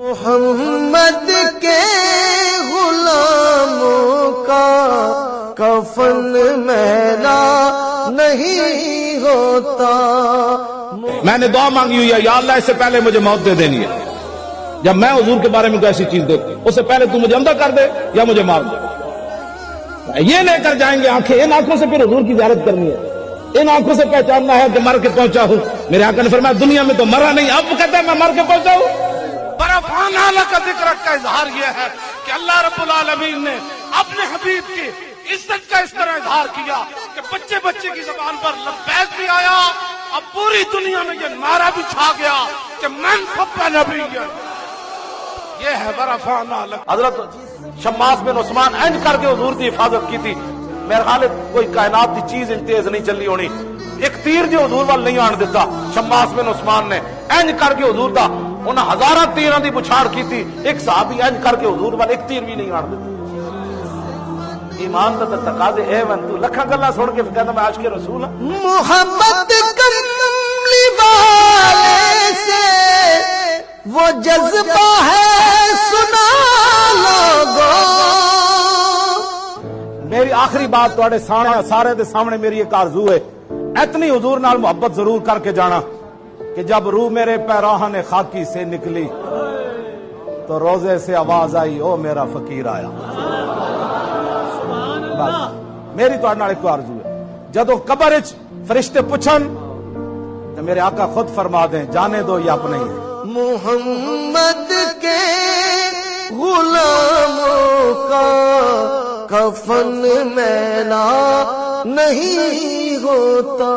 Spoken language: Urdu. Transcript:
محمد کے غلاموں کا کفن میلا نہیں ہوتا. میں نے دعا مانگی ہوئی ہے، یا اللہ اس سے پہلے مجھے موت دے دینی ہے. جب میں حضور کے بارے میں کوئی ایسی چیز دیکھوں اس سے پہلے تو مجھے اندھا کر دے یا مجھے مار دے. یہ لے کر جائیں گے آنکھیں، ان آنکھوں سے پھر حضور کی زیارت کرنی ہے، ان آنکھوں سے پہچاننا ہے کہ مر کے پہنچا ہوں. میرے آقا نے فرمایا دنیا میں تو مرا نہیں، اب کہتا ہے میں مر کے پہنچا ہوں. برفانہ کا ذکر کا اظہار یہ ہے کہ اللہ رب العالمین نے اپنے حبیب کی عزت کا اس طرح اظہار کیا کہ بچے بچے کی زبان پر لبیک بھی آیا، اب پوری دنیا میں یہ نعرہ بھی چھا گیا کہ من سب نبی. یہ ہے برفانہ. حضرت شماس بن عثمان انج کر کے حضور کی حفاظت کی تھی. میرے خیال کوئی کائنات کی چیز تیز نہیں چلی ہونی، ایک تیر جو حضور وال نہیں آن دیتا. شماس بن عثمان نے انج کر کے حضور دا انہاں ہزاراں تیراں دی بچھاڑ کی تھی، ایک صحابی انج کر کے حضور وال ایک تیر بھی نہیں آن دیتا. ایمان دا تقاضے اے ون تو لکھاں گلاں سن کے کہندا میں عاشق رسول ہاں. محبت کملی والے سے وہ جذبہ ہے سنا لوگو. میری آخری بات تواڈے سامنے سارے دے سامنے میری ایک آرزو ہے، اتنی حضور نال محبت ضرور کر کے جانا کہ جب روح میرے پیراہن خاکی سے نکلی تو روزے سے آواز آئی او میرا فقیر آیا. بس میری تواڈے نال ایک آرزو ہے، جدو قبر وچ فرشتے پوچھن تو میرے آقا خود فرما دیں جانے دو یہ اپنے ہی ہے. محمد کے غلاموں کا کفن میلا نہیں ہوتا.